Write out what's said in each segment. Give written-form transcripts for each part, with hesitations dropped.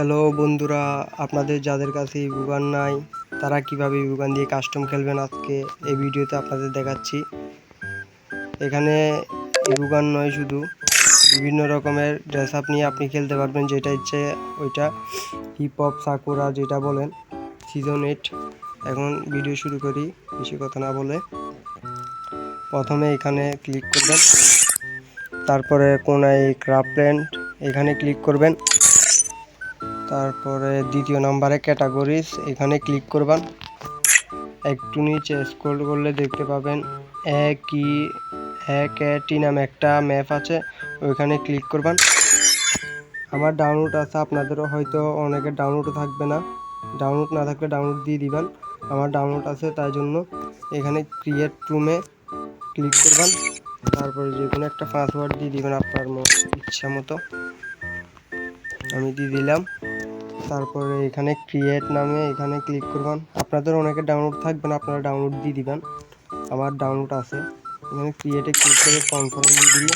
Hello বন্ধুরা, আপনাদের যাদের কাছে ইবুগান নাই তারা কিভাবে ইবুগান দিয়ে কাস্টম খেলবেন আজকে এই ভিডিওতে আপনাদের দেখাচ্ছি। এখানে ইবুগান নয়, শুধু বিভিন্ন রকমের ড্রেস আপ নিয়ে আপনি খেলতে পারবেন, যেটা ইচ্ছে ওইটা। হিপ হপ সাকুরা যেটা বলেন, সিজন 8। এখন ভিডিও শুরু করি বেশি কথা না বলে। প্রথমে এখানে ক্লিক করবেন, তারপরে কোনায় ক্রাফটল্যান্ড এখানে ক্লিক করবেন, তারপরে দ্বিতীয় নম্বরে ক্যাটাগরিজ এখানে ক্লিক করবেন। একটু নিচে স্ক্রল করলে দেখতে পাবেন এক নামে একটা ম্যাপ আছে, ওইখানে ক্লিক করবেন। আমার ডাউনলোড আছে, আপনাদেরও হয়তো অনেকের ডাউনলোডও থাকবে না। ডাউনলোড না থাকলে ডাউনলোড দিয়ে দিবেন। আমার ডাউনলোড আছে, তাই জন্য এখানে ক্রিয়েট রুমে ক্লিক করবেন। তারপরে যে কোনো একটা পাসওয়ার্ড দিয়ে দিবেন আপনার ইচ্ছা মতো। আমি দিয়ে দিলাম। তারপরে এখানে ক্রিয়েট নামে এখানে ক্লিক করবেন। আপনাদের অনেকে ডাউনলোড থাকবে না, আপনারা ডাউনলোড দিয়ে দিবেন। আমার ডাউনলোড আছে, এখানে ক্রিয়েটে ক্লিক করে কনফার্ম দিয়ে দিলে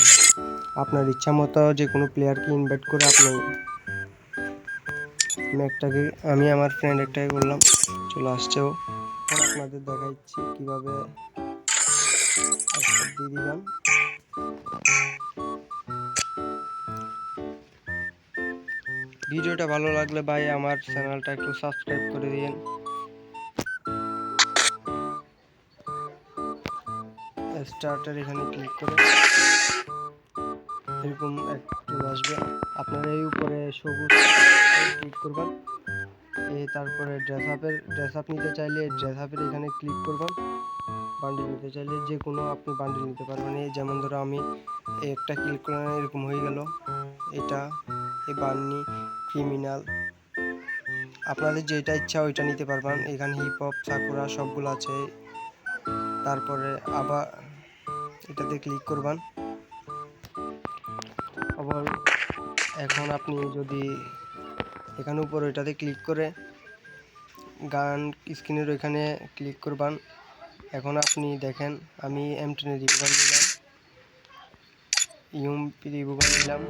আপনার ইচ্ছা মতো যে কোনো প্লেয়ারকে ইনভাইট করে আপনি আমি আমার ফ্রেন্ড একটাকে করলাম, চলে আসছেও। আপনাদের দেখাচ্ছি কীভাবে দিয়ে দিলাম। ভিডিওটা ভালো লাগলে ভাই আমার চ্যানেলটা একটু সাবস্ক্রাইব করে দিন। স্টার্টার এখানে ক্লিক করে এরকম একটু আসবে, আপনারা এই উপরে সবুজ ক্লিক করবেন। তারপরে ড্রেস আপ নিতে চাইলে ড্রেস আপের এখানে ক্লিক করবেন। বান্ডিল নিতে চাইলে যে কোনো আপনি বান্ডিল নিতে পারবেন। এই যেমন ধরো আমি একটা ক্লিক করলে এরকম হয়ে গেল, এটা এই বান্নি ক্রিমিনাল, আপনাদের যেটা ইচ্ছা ওইটা নিতে পারবেন। এখানে হিপ হপ সাকুরা সবগুলো আছে। তারপরে আবার এটাতে ক্লিক করবেন। আবার এখন আপনি যদি এখানে উপর ওইটাতে ক্লিক করে গান স্ক্রিনের ওইখানে ক্লিক করবেন। এখন আপনি দেখেন আমি M10 রিবুগান নিলাম, ইউএমপি রিবুগান নিলাম,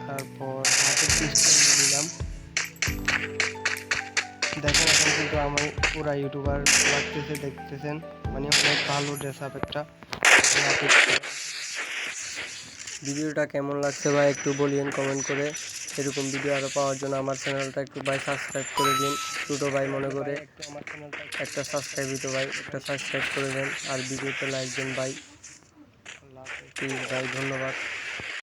তারপর হাতের পিস্তল নিলাম। দেখেন এখন কিন্তু আমার পুরা ইউটিউবার লাগতেছে, দেখতেছেন, মানে অনেক ভালো ড্রেস আপ একটা। ভিডিওটা কেমন লাগছে ভাই একটু বলিয়েন কমেন্ট করে। এরকম ভিডিও আরও পাওয়ার জন্য আমার চ্যানেলটা একটু ভাই সাবস্ক্রাইব করে দিন। ছোটো ভাই মনে করে আমার চ্যানেলটা একটা সাবস্ক্রাইব দিতে ভাই, একটা সাবস্ক্রাইব করে দেন আর ভিডিওতে লাইক দেন ভাই। প্লিজ ভাই, ধন্যবাদ।